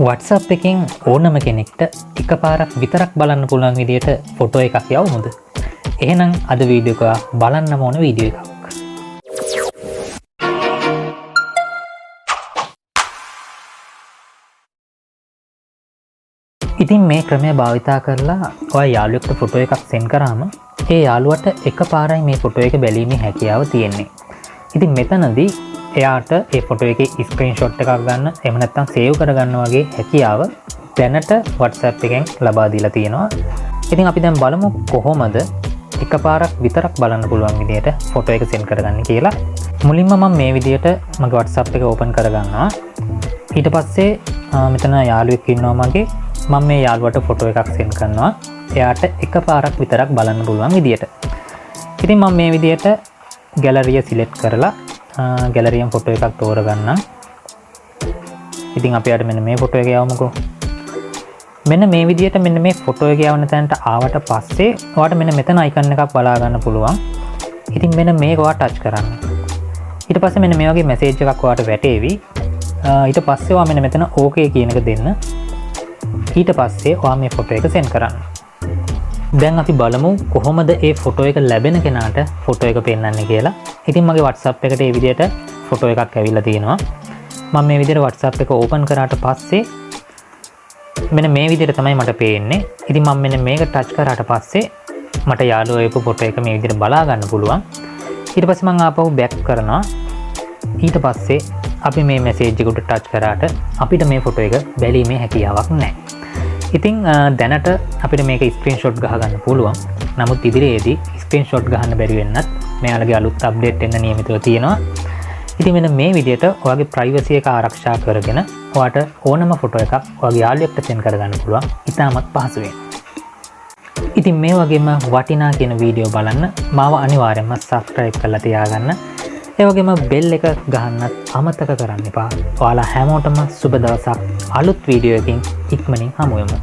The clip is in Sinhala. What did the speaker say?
WhatsApp එකෙන් ඕනම කෙනෙක්ට එකපාරක් විතරක් බලන්න පුළුවන් විදියට ෆොටෝ එකක් යවමුද? එහෙනම් අද වීඩියෝ එක බලන්නම ඕන වීඩියෝ එකක්. ඉතින් මේ ක්‍රමය භාවිතා කරලා ඔයා යාළුවෙකුට ෆොටෝ එකක් සෙන්ඩ් කරාම ඒ යාළුවට එකපාරයි මේ ෆොටෝ එක බැලීමේ හැකියාව තියෙන්නේ. ඉතින් මෙතනදී එයාට ඒ ෆොටෝ එකේ ස්ක්‍රීන්ෂොට් එකක් ගන්න එහෙම නැත්නම් සේව් කරගන්න වගේ හැකියාව දැනට WhatsApp එකෙන් ලබා දීලා තියෙනවා. ඉතින් අපි දැන් බලමු කොහොමද එකපාරක් විතරක් බලන්න පුළුවන් විදියට ෆොටෝ එක සෙන්ඩ් කරගන්නේ කියලා. මුලින්ම මම මේ විදියට මගේ WhatsApp එක ඕපන් කරගන්නවා. ඊට පස්සේ මෙතන යාළුවෙක් ඉන්නවා මගේ. මම මේ යාළුවට ෆොටෝ එකක් සෙන්ඩ් කරනවා. එයාට එකපාරක් විතරක් බලන්න පුළුවන් විදියට. ඉතින් මම මේ විදියට ගැලරිය සිලෙක්ට් කරලා ගැලරියෙන් ෆොටෝ එකක් තෝරගන්නම්. ඉතින් අපි අර මෙන්න මේ ෆොටෝ එක යවමුකෝ. මෙන්න මේ විදියට මෙන්න මේ ෆොටෝ එක යවන තැනට ආවට පස්සේ ඔයාට මෙන්න මෙතන අයිකන් එකක් බලා ගන්න පුළුවන්. ඉතින් මෙන්න මේක ඔයා ටච් කරන්න. ඊට පස්සේ මෙන්න මේ වගේ මැසේජ් එකක් ඔයාට වැටේවි. ඊට පස්සේ ඔයා මෙන්න මෙතන ඕකේ කියන එක දෙන්න. ඊට පස්සේ ඔයා මේ ෆොටෝ එක සෙන්ඩ් කරන්න. දැන් අපි බලමු කොහොමද ඒ ෆොටෝ එක ලැබෙන කෙනාට ෆොටෝ එක පෙන්වන්නේ කියලා. ඉතින් මගේ WhatsApp එකට මේ විදිහට ෆොටෝ එකක් ඇවිල්ලා තියෙනවා. මම මේ විදිහට WhatsApp එක ඕපන් කරාට පස්සේ මෙන්න මේ විදිහට තමයි මට පේන්නේ. ඉතින් මම මෙන්න මේක ටච් කරාට පස්සේ මට යාළුවෝ එපු ෆොටෝ එක මේ විදිහට බලා ගන්න පුළුවන්. ඊට පස්සේ මම ආපහු බෑක් කරනවා. ඊට පස්සේ අපි මේ මැසේජ් එකට ටච් කරාට අපිට මේ ෆොටෝ එක බැලීමේ හැකියාවක් නැහැ. ඉතින් දැනට අපිට මේක ස්ක්‍රීන්ෂොට් ගහගන්න පුළුවන්. නමුත් ඉදිරියේදී ස්ක්‍රීන්ෂොට් ගහන්න බැරි වෙන්නත් මෙයාලගේ අලුත් අප්ඩේට් එන්න නියමිතව තියෙනවා. ඉතින් මෙන්න මේ විදිහට ඔයාගේ ප්‍රයිවසි එක ආරක්ෂා කරගෙන ඔයාට ඕනම ෆොටෝ එකක් ඔයාගේ යාළුවෙක්ට සෙන්ඩ් කරගන්න පුළුවන්. ඉතාමත් පහසුවෙන්. ඉතින් මේ වගේම වටිනා කියන වීඩියෝ බලන්න මාව අනිවාර්යෙන්ම subscribe කරලා තියාගන්න. ඒ වගේම බෙල් එක ගහන්නත් අමතක කරන්න එපා. ඔයාලා හැමෝටම සුබ දවසක්. අලුත් වීඩියෝ එකකින් ඉක්මනින් හමු වෙමු.